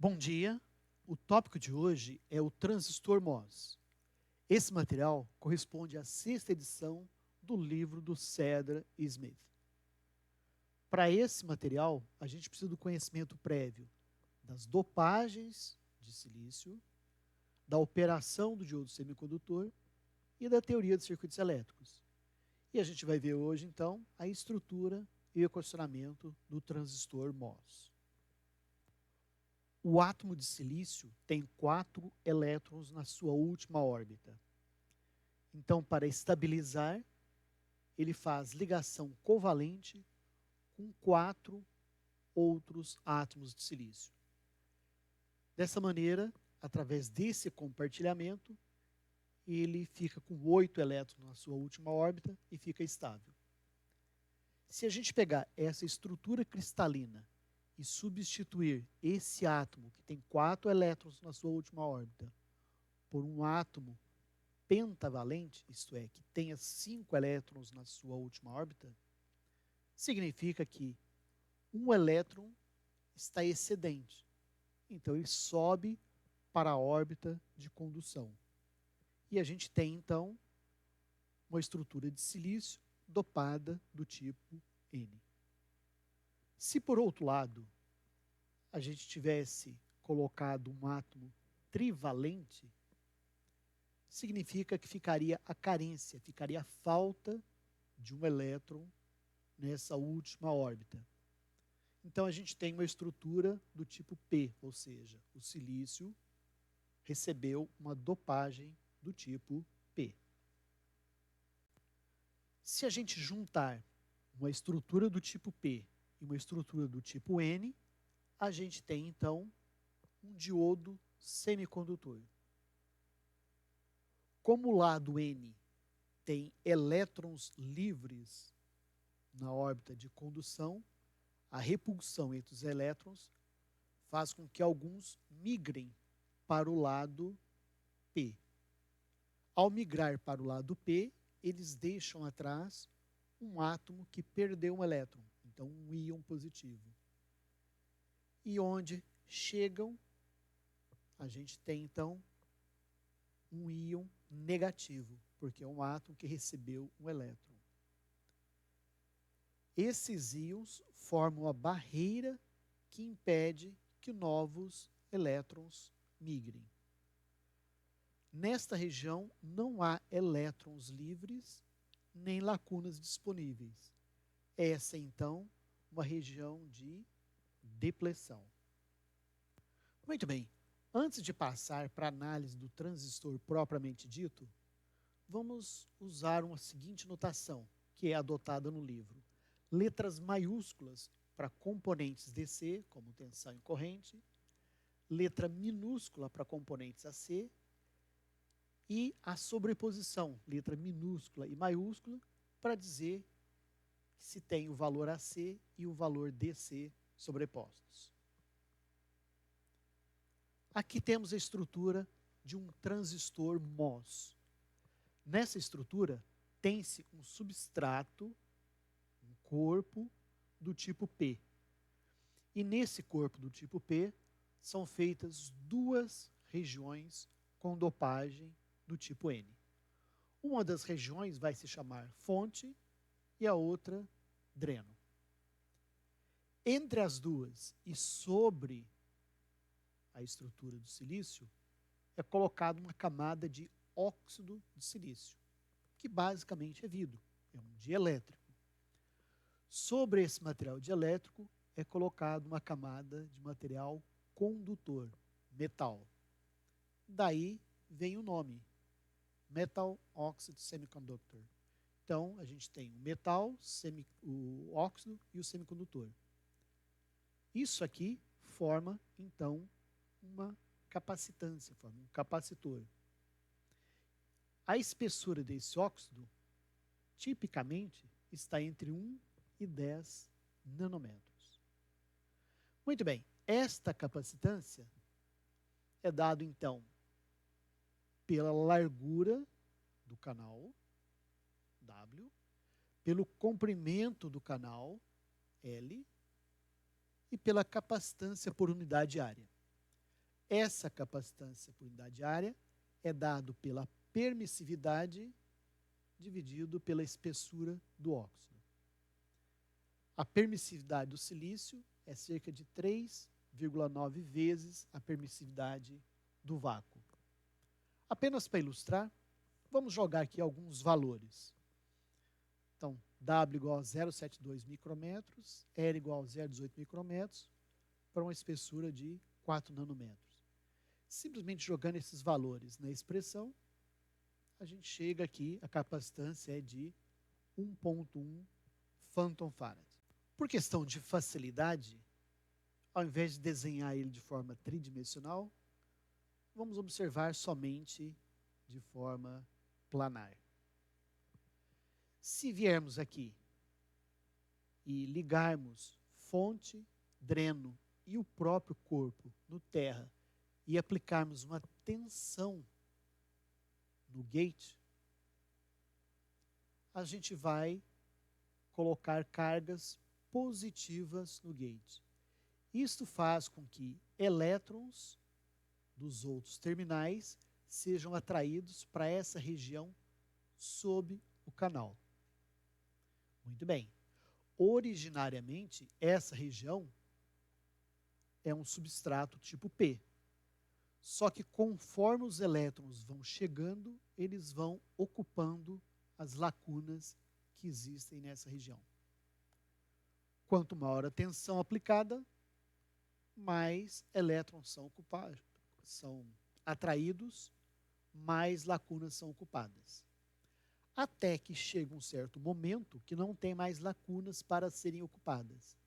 Bom dia. O tópico de hoje é o transistor MOS. Esse material corresponde à sexta edição do livro do Cedar e Smith. Para esse material, a gente precisa do conhecimento prévio das dopagens de silício, da operação do diodo semicondutor e da teoria dos circuitos elétricos. E a gente vai ver hoje, então, a estrutura e o equacionamento do transistor MOS. O átomo de silício tem 4 elétrons na sua última órbita. Então, para estabilizar, ele faz ligação covalente com 4 outros átomos de silício. Dessa maneira, através desse compartilhamento, ele fica com 8 elétrons na sua última órbita e fica estável. Se a gente pegar essa estrutura cristalina e substituir esse átomo, que tem 4 elétrons na sua última órbita, por um átomo pentavalente, isto é, que tenha 5 elétrons na sua última órbita, significa que um elétron está excedente. Então, ele sobe para a órbita de condução. E a gente tem, então, uma estrutura de silício dopada do tipo N. Se, por outro lado, a gente tivesse colocado um átomo trivalente, significa que ficaria a carência, ficaria a falta de um elétron nessa última órbita. Então, a gente tem uma estrutura do tipo P, ou seja, o silício recebeu uma dopagem do tipo P. Se a gente juntar uma estrutura do tipo P e uma estrutura do tipo N, a gente tem, então, um diodo semicondutor. Como o lado N tem elétrons livres na órbita de condução, a repulsão entre os elétrons faz com que alguns migrem para o lado P. Ao migrar para o lado P, eles deixam atrás um átomo que perdeu um elétron, então um íon positivo. E onde chegam, a gente tem, então, um íon negativo, porque é um átomo que recebeu um elétron. Esses íons formam a barreira que impede que novos elétrons migrem. Nesta região não há elétrons livres nem lacunas disponíveis. Essa, então, uma região de depleção. Muito bem, antes de passar para a análise do transistor propriamente dito, vamos usar uma seguinte notação, que é adotada no livro. Letras maiúsculas para componentes DC, como tensão e corrente, letra minúscula para componentes AC, e a sobreposição, letra minúscula e maiúscula, para dizer se tem o valor AC e o valor DC sobrepostos. Aqui temos a estrutura de um transistor MOS. Nessa estrutura, tem-se um substrato, um corpo do tipo P. E nesse corpo do tipo P, são feitas 2 regiões com dopagem do tipo N. Uma das regiões vai se chamar fonte e a outra dreno. Entre as duas e sobre a estrutura do silício, é colocada uma camada de óxido de silício, que basicamente é vidro, é um dielétrico. Sobre esse material dielétrico é colocada uma camada de material condutor, metal. Daí vem o nome, Metal Oxide Semiconductor. Então, a gente tem o metal, o óxido e o semicondutor. Isso aqui forma, então, uma capacitância, forma um capacitor. A espessura desse óxido, tipicamente, está entre 1 e 10 nanômetros. Muito bem, esta capacitância é dada, então, pela largura do canal, W, pelo comprimento do canal, L, e pela capacitância por unidade de área. Essa capacitância por unidade de área é dado pela permissividade dividido pela espessura do óxido. A permissividade do silício é cerca de 3,9 vezes a permissividade do vácuo. Apenas para ilustrar, vamos jogar aqui alguns valores. Então, W igual a 0,72 micrômetros, R igual a 0,18 micrômetros, para uma espessura de 4 nanômetros. Simplesmente jogando esses valores na expressão, a gente chega aqui, a capacitância é de 1,1 phantom farad. Por questão de facilidade, ao invés de desenhar ele de forma tridimensional, vamos observar somente de forma planar. Se viermos aqui e ligarmos fonte, dreno e o próprio corpo no terra e aplicarmos uma tensão no gate, a gente vai colocar cargas positivas no gate. Isto faz com que elétrons dos outros terminais sejam atraídos para essa região sob o canal. Muito bem. Originariamente, essa região é um substrato tipo P. Só que conforme os elétrons vão chegando, eles vão ocupando as lacunas que existem nessa região. Quanto maior a tensão aplicada, mais elétrons são ocupados, são atraídos, mais lacunas são ocupadas. Até que chega um certo momento que não tem mais lacunas para serem ocupadas.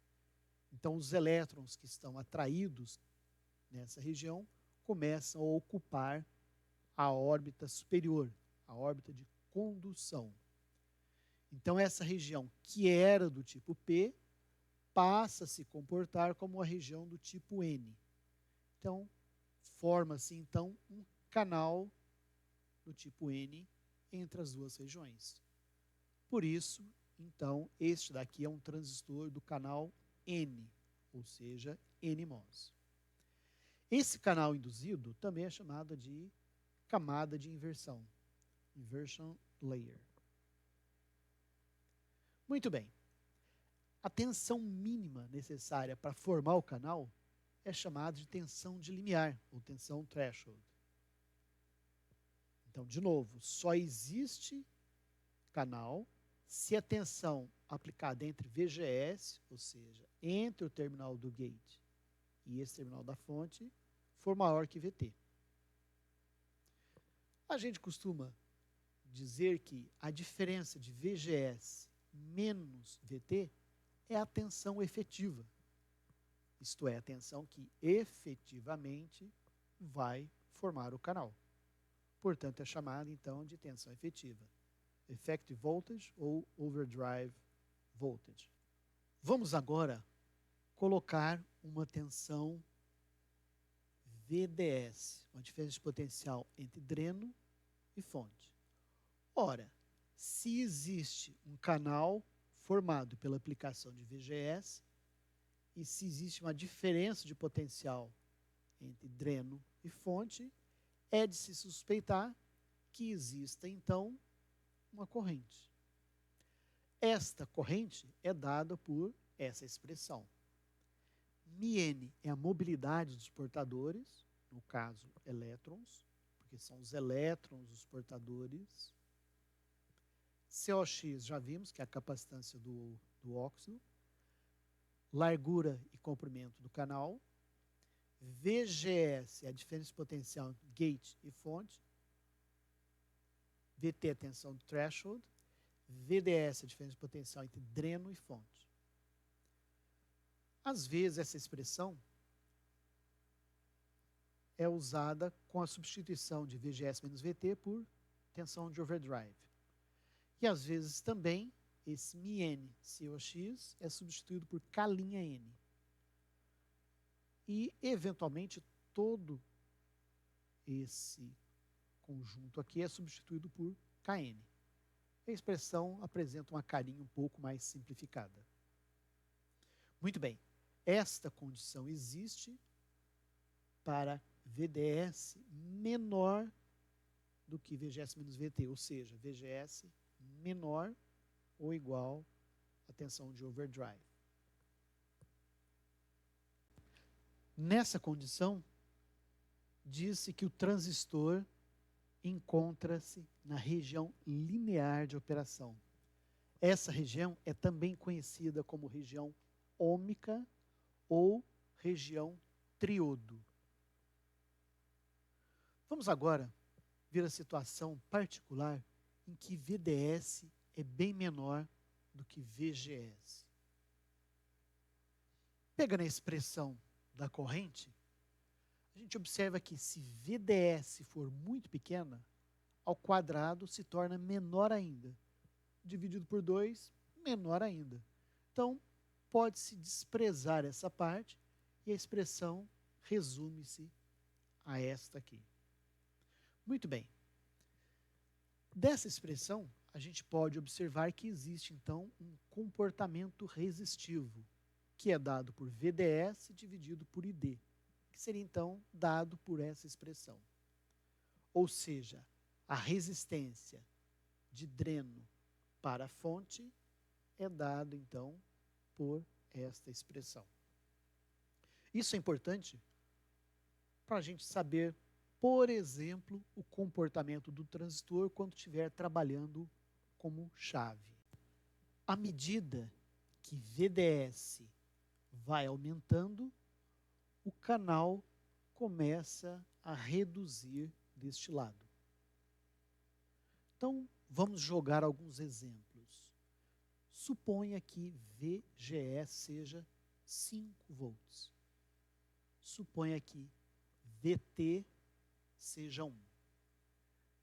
Então, os elétrons que estão atraídos nessa região começam a ocupar a órbita superior, a órbita de condução. Então, essa região que era do tipo P passa a se comportar como uma região do tipo N. Então, forma-se então um canal do tipo N entre as duas regiões. Por isso, então, este daqui é um transistor do canal N, ou seja, NMOS. Esse canal induzido também é chamado de camada de inversão, inversion layer. Muito bem. A tensão mínima necessária para formar o canal é chamada de tensão de limiar, ou tensão threshold. Então, de novo, só existe canal se a tensão aplicada entre VGS, ou seja, entre o terminal do gate e esse terminal da fonte, for maior que VT. A gente costuma dizer que a diferença de VGS menos VT é a tensão efetiva. Isto é, a tensão que efetivamente vai formar o canal. Portanto, é chamada, então, de tensão efetiva. Effective voltage ou overdrive voltage. Vamos agora colocar uma tensão VDS, uma diferença de potencial entre dreno e fonte. Ora, se existe um canal formado pela aplicação de VGS e se existe uma diferença de potencial entre dreno e fonte, é de se suspeitar que exista, então, uma corrente. Esta corrente é dada por essa expressão. μN é a mobilidade dos portadores, no caso, elétrons, porque são os elétrons os portadores. COX, já vimos, que é a capacitância do óxido. Largura e comprimento do canal. VGS é a diferença de potencial entre gate e fonte. VT é a tensão do threshold. VDS é a diferença de potencial entre dreno e fonte. Às vezes, essa expressão é usada com a substituição de VGS menos VT por tensão de overdrive. E, às vezes, também, esse μN COX é substituído por K'N. E, eventualmente, todo esse conjunto aqui é substituído por Kn. A expressão apresenta uma carinha um pouco mais simplificada. Muito bem. Esta condição existe para VDS menor do que VGS menos VT, ou seja, VGS menor ou igual à tensão de overdrive. Nessa condição, diz-se que o transistor encontra-se na região linear de operação. Essa região é também conhecida como região ômica ou região triodo. Vamos agora ver a situação particular em que VDS é bem menor do que VGS. Pegando a expressão da corrente, a gente observa que se VDS for muito pequena, ao quadrado se torna menor ainda. Dividido por 2, menor ainda. Então, pode-se desprezar essa parte e a expressão resume-se a esta aqui. Muito bem. Dessa expressão, a gente pode observar que existe, então, um comportamento resistivo, que é dado por VDS dividido por ID, que seria, então, dado por essa expressão. Ou seja, a resistência de dreno para a fonte é dado, então, por esta expressão. Isso é importante para a gente saber, por exemplo, o comportamento do transistor quando estiver trabalhando como chave. À medida que VDS vai aumentando, o canal começa a reduzir deste lado. Então, vamos jogar alguns exemplos. Suponha que VGS seja 5 volts. Suponha que VT seja 1.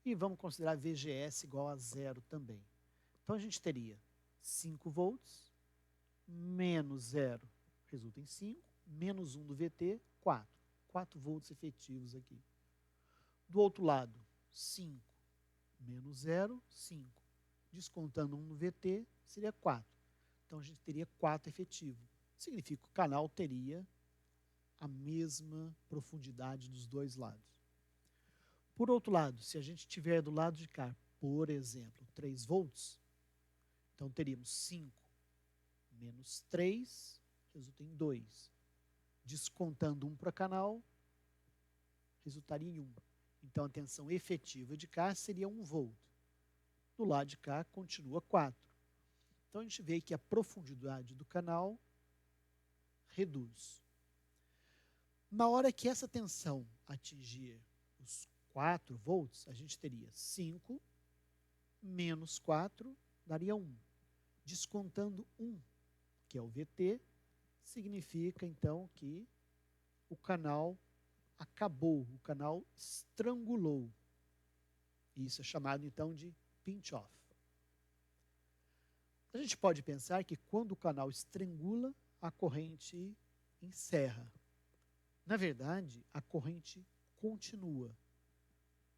E vamos considerar VGS igual a 0 também. Então, a gente teria 5 volts, menos 0 resulta em 5, menos 1 do VT, 4. 4 volts efetivos aqui. Do outro lado, 5 menos 0, 5. Descontando 1 no VT, seria 4. Então, a gente teria 4 efetivo. Significa que o canal teria a mesma profundidade dos dois lados. Por outro lado, se a gente tiver do lado de cá, por exemplo, 3 volts, então teríamos 5 menos 3, resulta em 2. Descontando 1 para canal, resultaria em 1. Então, a tensão efetiva de cá seria 1 volt. Do lado de cá, continua 4. Então, a gente vê que a profundidade do canal reduz. Na hora que essa tensão atingir os 4 volts, a gente teria 5 menos 4, daria 1. Descontando 1, que é o VT, significa, então, que o canal acabou, o canal estrangulou. Isso é chamado, então, de pinch-off. A gente pode pensar que quando o canal estrangula, a corrente encerra. Na verdade, a corrente continua.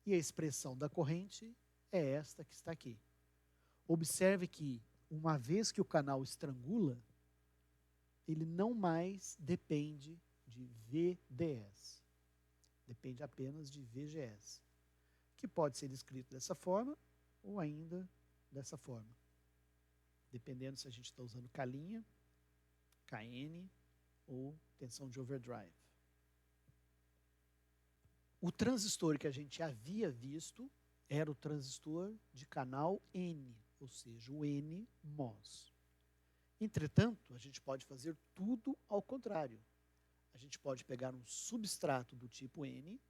E a expressão da corrente é esta que está aqui. Observe que, uma vez que o canal estrangula, ele não mais depende de VDS. Depende apenas de VGS, que pode ser escrito dessa forma ou ainda dessa forma, dependendo se a gente está usando K', KN ou tensão de overdrive. O transistor que a gente havia visto era o transistor de canal N, ou seja, o NMOS. Entretanto, a gente pode fazer tudo ao contrário. A gente pode pegar um substrato do tipo N,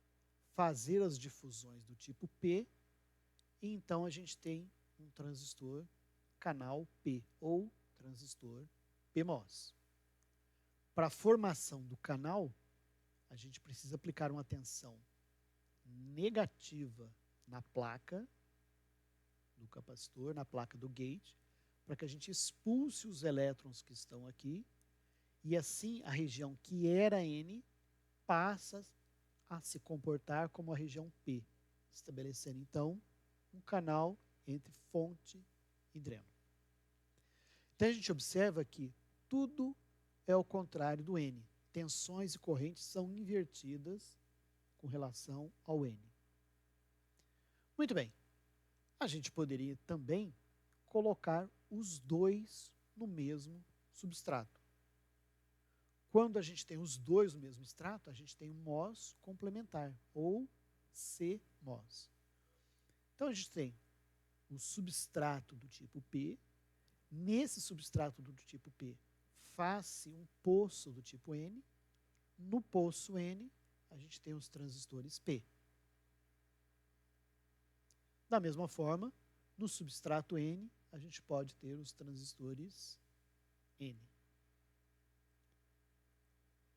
fazer as difusões do tipo P, e então a gente tem um transistor canal P, ou transistor PMOS. Para a formação do canal, a gente precisa aplicar uma tensão negativa na placa do capacitor, na placa do gate, para que a gente expulse os elétrons que estão aqui, e assim a região que era N passa a se comportar como a região P, estabelecendo então um canal entre fonte e dreno. Então a gente observa que tudo é o contrário do N. Tensões e correntes são invertidas com relação ao N. Muito bem. A gente poderia também colocar os dois no mesmo substrato. Quando a gente tem os dois no mesmo extrato, a gente tem um MOS complementar, ou CMOS. Então, a gente tem o substrato do tipo P. Nesse substrato do tipo P, faz-se um poço do tipo N. No poço N, a gente tem os transistores P. Da mesma forma, no substrato N, a gente pode ter os transistores N.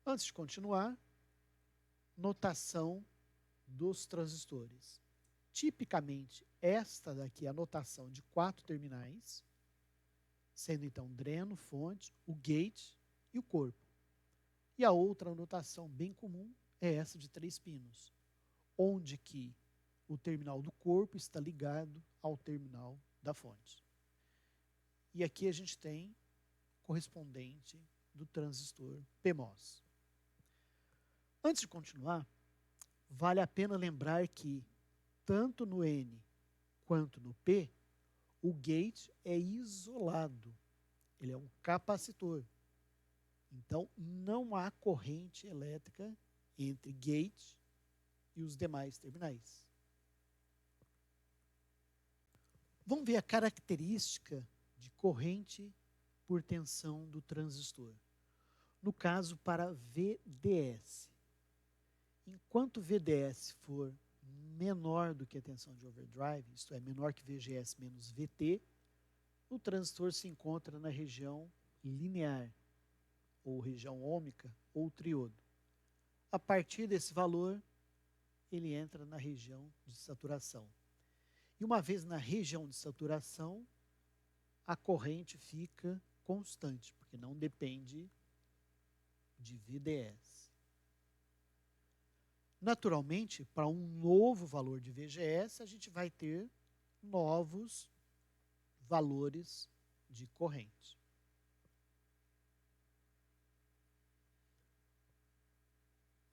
Antes de continuar, notação dos transistores. Tipicamente, esta daqui é a notação de 4 terminais, sendo então dreno, fonte, o gate e o corpo. E a outra notação bem comum é essa de 3 pinos, onde que o terminal do corpo está ligado ao terminal da fonte. E aqui a gente tem correspondente do transistor PMOS. Antes de continuar, vale a pena lembrar que tanto no N quanto no P, o gate é isolado. Ele é um capacitor. Então, não há corrente elétrica entre gate e os demais terminais. Vamos ver a característica de corrente por tensão do transistor. No caso, para VDS. Enquanto VDS for menor do que a tensão de overdrive, isto é, menor que VGS menos VT, o transistor se encontra na região linear, ou região ômica, ou triodo. A partir desse valor, ele entra na região de saturação. E uma vez na região de saturação, a corrente fica constante, porque não depende de VDS. Naturalmente, para um novo valor de VGS, a gente vai ter novos valores de corrente.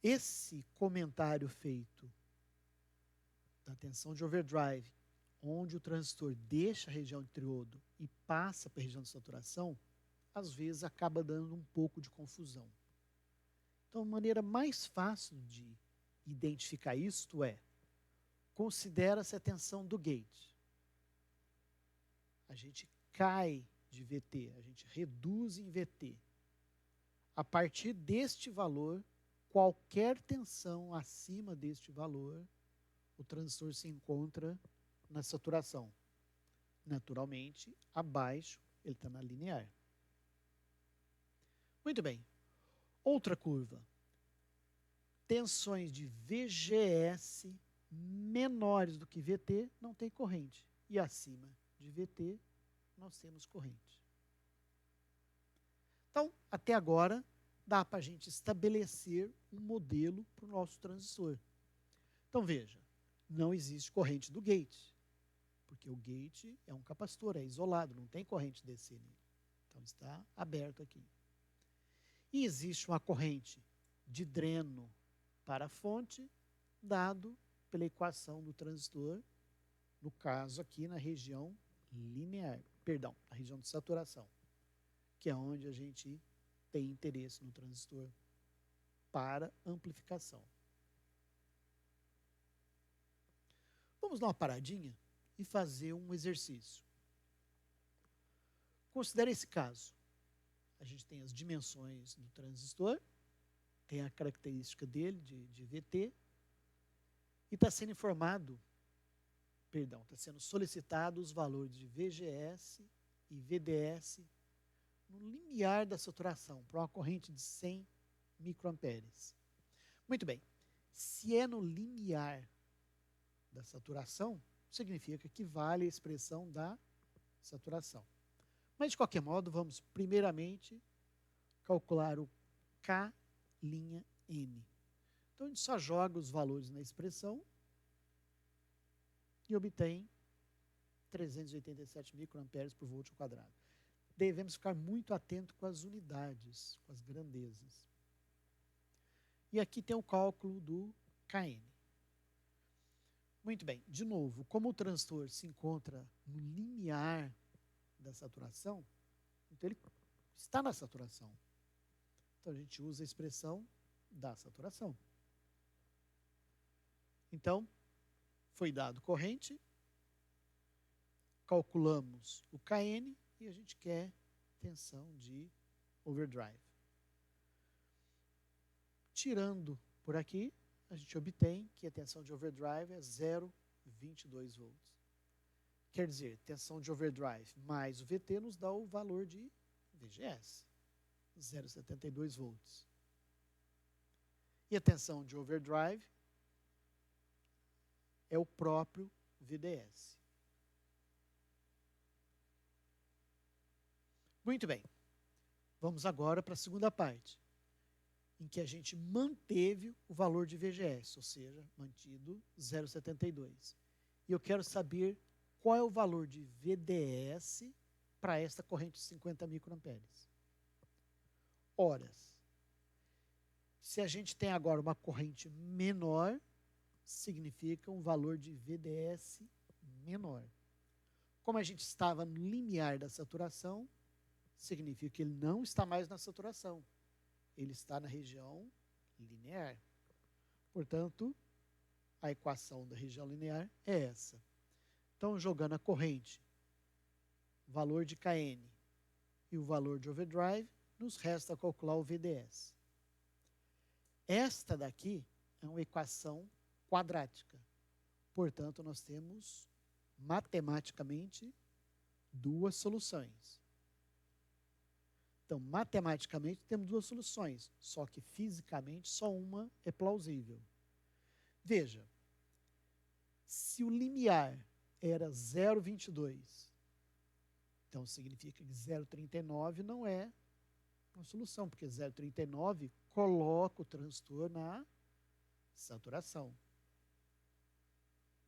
Esse comentário feito da tensão de overdrive, onde o transistor deixa a região de triodo e passa para a região de saturação, às vezes acaba dando um pouco de confusão. Então, a maneira mais fácil de identificar isto é, considera-se a tensão do gate. A gente cai de VT, a gente reduz em VT. A partir deste valor, qualquer tensão acima deste valor, o transistor se encontra na saturação. Naturalmente, abaixo, ele está na linear. Muito bem. Outra curva. Tensões de VGS menores do que VT não tem corrente. E acima de VT, nós temos corrente. Então, até agora, dá para a gente estabelecer um modelo para o nosso transistor. Então, veja, não existe corrente do gate, porque o gate é um capacitor, é isolado, não tem corrente DC nele. Então, está aberto aqui. E existe uma corrente de dreno para a fonte, dado pela equação do transistor, no caso aqui na região linear, perdão, na região de saturação, que é onde a gente tem interesse no transistor para amplificação. Vamos dar uma paradinha e fazer um exercício. Considere esse caso. A gente tem as dimensões do transistor, tem a característica dele de VT, e está sendo informado, perdão, está sendo solicitado os valores de VGS e VDS no limiar da saturação, para uma corrente de 100 microamperes. Muito bem, se é no limiar da saturação, significa que vale a expressão da saturação. Mas, de qualquer modo, vamos primeiramente calcular o K' N. Então, a gente só joga os valores na expressão e obtém 387 microamperes por volt ao quadrado. Devemos ficar muito atentos com as unidades, com as grandezas. E aqui tem o cálculo do Kn. Muito bem, de novo, como o transistor se encontra no limiar da saturação, então ele está na saturação. Então a gente usa a expressão da saturação. Então, foi dado corrente, calculamos o Kn e a gente quer tensão de overdrive. Tirando por aqui, a gente obtém que a tensão de overdrive é 0,22 volts. Quer dizer, tensão de overdrive mais o VT nos dá o valor de VGS, 0,72 volts. E a tensão de overdrive é o próprio VDS. Muito bem. Vamos agora para a segunda parte, em que a gente manteve o valor de VGS, ou seja, mantido 0,72. E eu quero saber qual é o valor de VDS para esta corrente de 50 microamperes. Horas. Se a gente tem agora uma corrente menor, significa um valor de VDS menor. Como a gente estava no limiar da saturação, significa que ele não está mais na saturação. Ele está na região linear. Portanto, a equação da região linear é essa. Então, jogando a corrente, o valor de Kn e o valor de overdrive, nos resta calcular o VDS. Esta daqui é uma equação quadrática. Portanto, nós temos matematicamente duas soluções. Então, matematicamente, temos duas soluções, só que fisicamente só uma é plausível. Veja, se o limiar era 0,22, então significa que 0,39 não é uma solução, porque 0,39 coloca o transistor na saturação.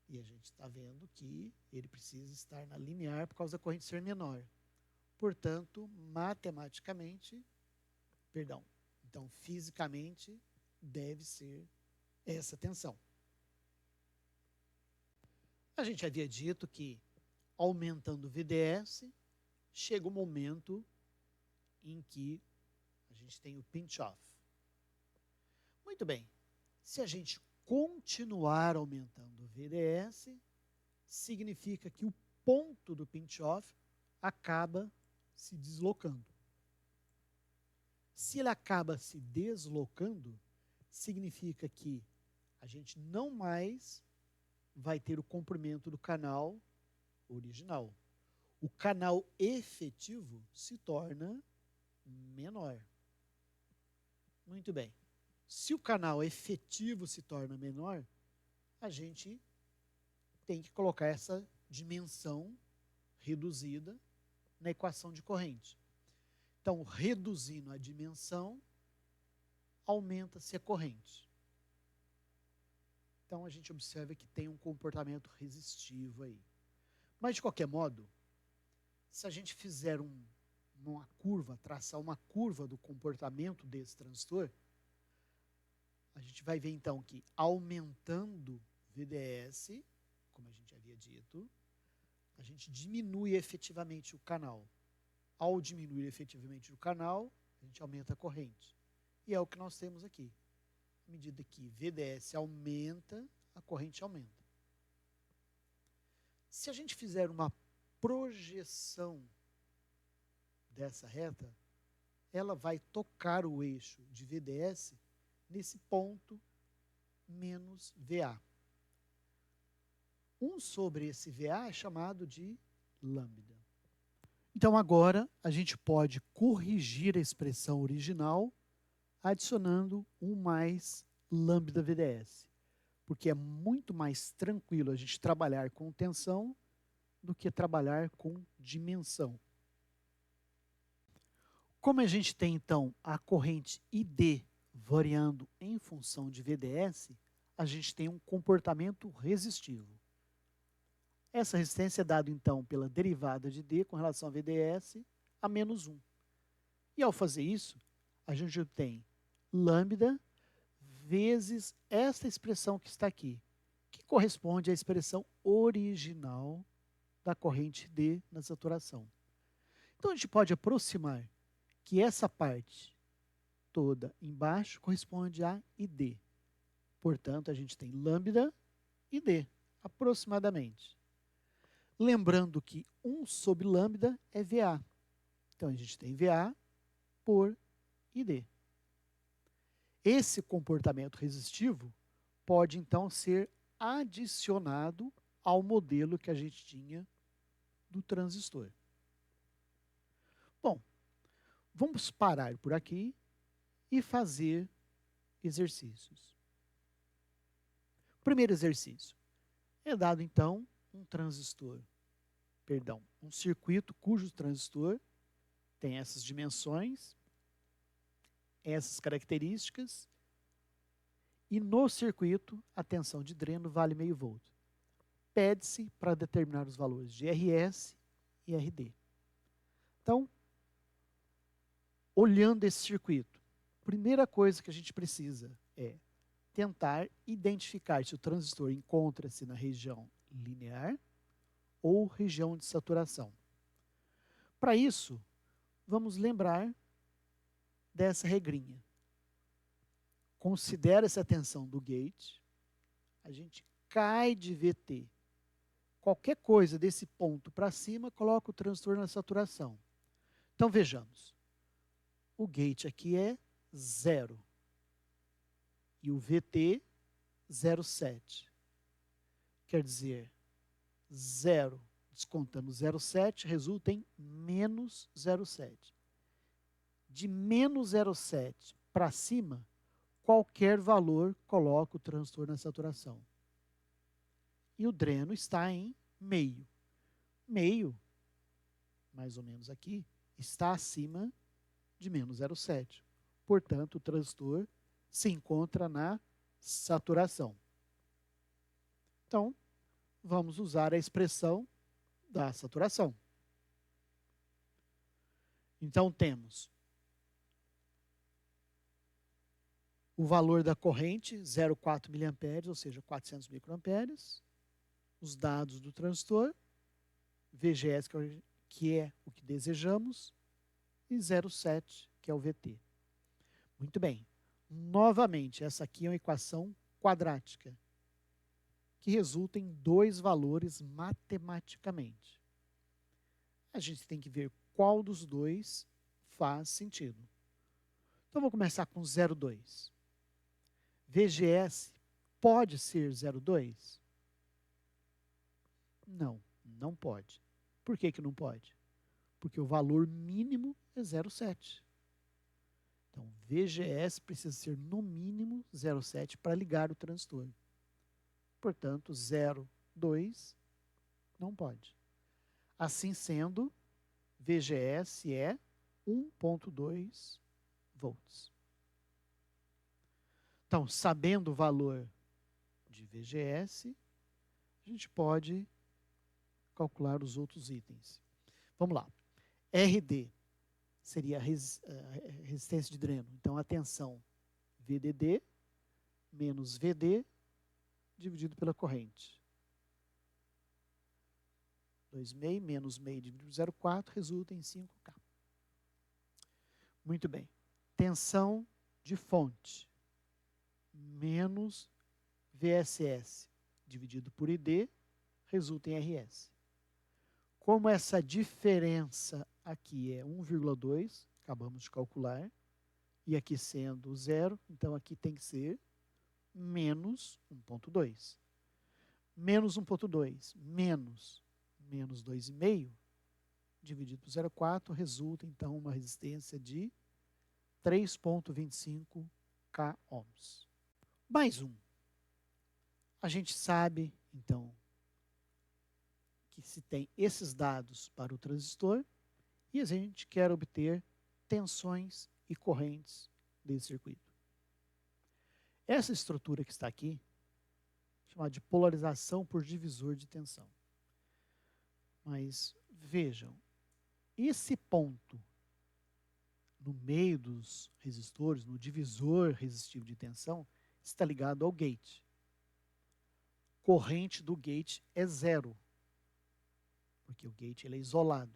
E a gente está vendo que ele precisa estar na linear por causa da corrente ser menor. Portanto, matematicamente, então fisicamente deve ser essa tensão. A gente havia dito que aumentando o VDS, chega o momento em que a gente tem o pinch-off. Muito bem, se a gente continuar aumentando o VDS, significa que o ponto do pinch-off acaba se deslocando. Se ele acaba se deslocando, significa que a gente não mais vai ter o comprimento do canal original. O canal efetivo se torna menor. Muito bem. Se o canal efetivo se torna menor, a gente tem que colocar essa dimensão reduzida na equação de corrente. Então, reduzindo a dimensão, aumenta-se a corrente. Então, a gente observa que tem um comportamento resistivo aí. Mas, de qualquer modo, se a gente fizer uma curva, traçar uma curva do comportamento desse transistor, a gente vai ver, então, que aumentando VDS, como a gente havia dito, a gente diminui efetivamente o canal. Ao diminuir efetivamente o canal, a gente aumenta a corrente. E é o que nós temos aqui. À medida que VDS aumenta, a corrente aumenta. Se a gente fizer uma projeção dessa reta, ela vai tocar o eixo de VDS nesse ponto menos VA. 1 sobre esse VA é chamado de lambda. Então agora a gente pode corrigir a expressão original adicionando 1 mais lambda VDS, porque é muito mais tranquilo a gente trabalhar com tensão do que trabalhar com dimensão. Como a gente tem então a corrente ID variando em função de VDS, a gente tem um comportamento resistivo. Essa resistência é dada então pela derivada de D com relação a VDS a menos 1. E ao fazer isso, a gente obtém lambda vezes essa expressão que está aqui, que corresponde à expressão original da corrente D na saturação. Então, a gente pode aproximar que essa parte toda embaixo corresponde a ID. Portanto, a gente tem lambda e D, aproximadamente. Lembrando que 1 sobre lambda é VA. Então, a gente tem VA por ID. Esse comportamento resistivo pode, então, ser adicionado ao modelo que a gente tinha do transistor. Bom, vamos parar por aqui e fazer exercícios. Primeiro exercício. É dado, então, um circuito cujo transistor tem essas dimensões, essas características, e no circuito a tensão de dreno vale meio volt. Pede-se para determinar os valores de RS e RD. Então, olhando esse circuito, a primeira coisa que a gente precisa é tentar identificar se o transistor encontra-se na região linear ou região de saturação. Para isso, vamos lembrar dessa regrinha. Considera essa tensão do gate, a gente cai de VT. Qualquer coisa desse ponto para cima, coloca o transistor na saturação. Então, vejamos. O gate aqui é 0. E o VT, 0,7. Quer dizer, 0 descontando 0,7 resulta em menos 0,7. De menos 0,7 para cima, qualquer valor coloca o transistor na saturação. E o dreno está em meio. Meio, mais ou menos aqui, está acima de menos 0,7. Portanto, o transistor se encontra na saturação. Então, vamos usar a expressão da saturação. Então, temos o valor da corrente, 0,4 mA, ou seja, 400 microamperes, os dados do transistor, VGS, que é o que desejamos, e 0,7, que é o VT. Muito bem. Novamente, essa aqui é uma equação quadrática, que resulta em dois valores matematicamente. A gente tem que ver qual dos dois faz sentido. Então, vou começar com 0,2. VGS pode ser 0,2? Não, não pode. Por que que não pode? Porque o valor mínimo é 0,7. Então, VGS precisa ser no mínimo 0,7 para ligar o transistor. Portanto, 0,2 não pode. Assim sendo, VGS é 1,2 volts. Então, sabendo o valor de VGS, a gente pode calcular os outros itens. Vamos lá. RD seria a resistência de dreno. Então, a tensão VDD menos VD dividido pela corrente. 2,5 menos meio dividido por 0,4 resulta em 5K. Muito bem. Tensão de fonte menos VSS dividido por ID resulta em RS. Como essa diferença aqui é 1,2, acabamos de calcular, e aqui sendo 0, então aqui tem que ser menos 1,2. Menos 1,2 menos 2,5 dividido por 0,4 resulta então uma resistência de 3,25 K ohms. Mais um. A gente sabe, então, que se tem esses dados para o transistor e a gente quer obter tensões e correntes desse circuito. Essa estrutura que está aqui, chamada de polarização por divisor de tensão. Mas vejam, esse ponto no meio dos resistores, no divisor resistivo de tensão, está ligado ao gate. Corrente do gate é 0, porque o gate ele é isolado.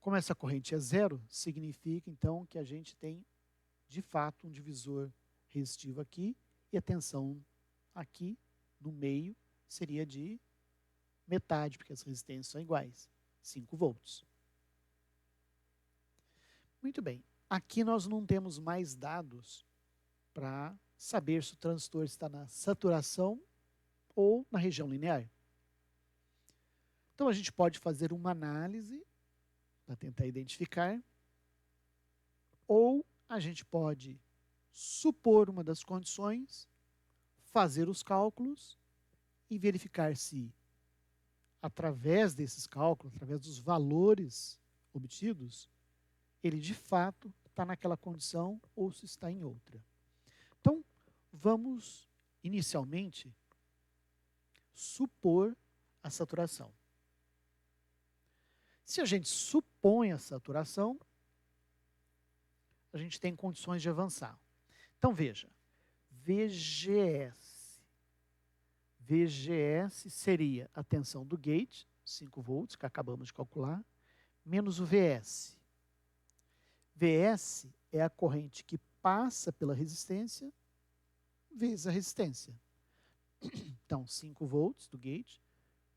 Como essa corrente é 0, significa então que a gente tem, de fato, um divisor resistivo aqui, e a tensão aqui no meio seria de metade, porque as resistências são iguais, 5 volts. Muito bem, aqui nós não temos mais dados para saber se o transistor está na saturação ou na região linear. Então a gente pode fazer uma análise para tentar identificar, ou a gente pode supor uma das condições, fazer os cálculos e verificar se, através desses cálculos, através dos valores obtidos, ele de fato está naquela condição ou se está em outra. Então, vamos inicialmente supor a saturação. Se a gente supõe a saturação, a gente tem condições de avançar. Então, veja, VGS seria a tensão do gate, 5 volts, que acabamos de calcular, menos o VS. VS é a corrente que passa pela resistência, vezes a resistência. Então, 5 volts do gate,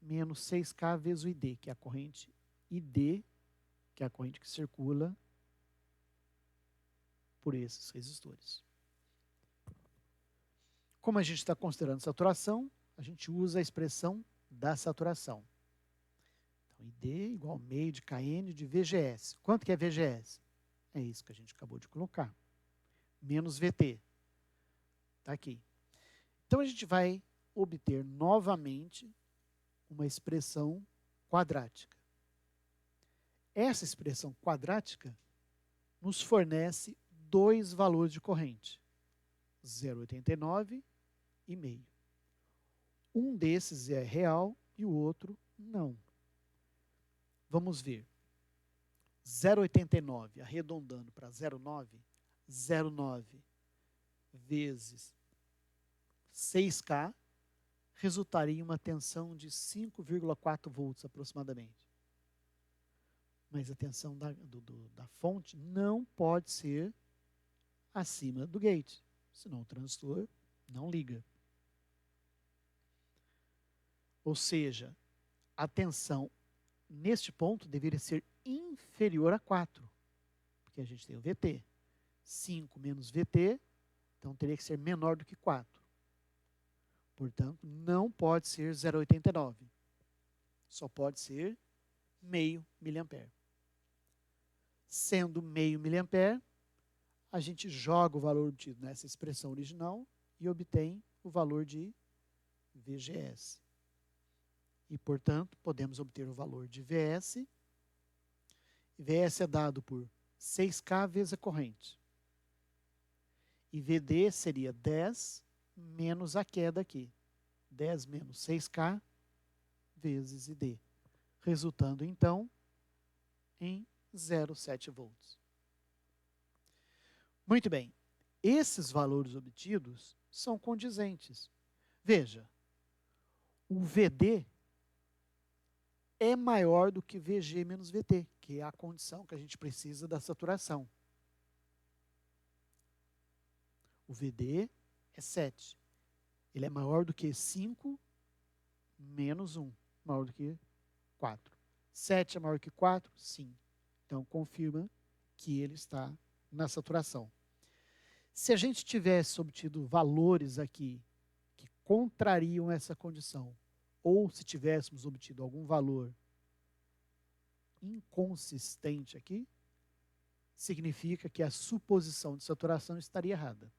menos 6K vezes o ID, que é a corrente ID, que é a corrente que circula por esses resistores. Como a gente está considerando saturação, a gente usa a expressão da saturação. Então, ID igual ao meio de Kn de VGS. Quanto que é VGS? É isso que a gente acabou de colocar. Menos VT. Está aqui. Então, a gente vai obter novamente uma expressão quadrática. Essa expressão quadrática nos fornece dois valores de corrente, 0,89 e meio. Um desses é real e o outro não. Vamos ver. 0,89, arredondando para 0,9, 0,9 vezes 6K resultaria em uma tensão de 5,4 volts aproximadamente. Mas a tensão da fonte não pode ser acima do gate, senão o transistor não liga. Ou seja, a tensão neste ponto deveria ser inferior a 4, porque a gente tem o VT. 5 menos VT, então teria que ser menor do que 4. Portanto, não pode ser 0,89. Só pode ser meio miliampere. Sendo meio miliampere, a gente joga o valor obtido nessa expressão original e obtém o valor de VGS. E, portanto, podemos obter o valor de VS. VS é dado por 6K vezes a corrente. E VD seria 10 menos a queda aqui. 10 menos 6K vezes ID. Resultando, então, em 0,7 volts. Muito bem. Esses valores obtidos são condizentes. Veja, o VD é maior do que VG menos VT, que é a condição que a gente precisa da saturação. O VD é 7. Ele é maior do que 5 menos 1, maior do que 4. 7 é maior que 4? Sim. Então, confirma que ele está na saturação. Se a gente tivesse obtido valores aqui que contrariam essa condição, ou se tivéssemos obtido algum valor inconsistente aqui, significa que a suposição de saturação estaria errada.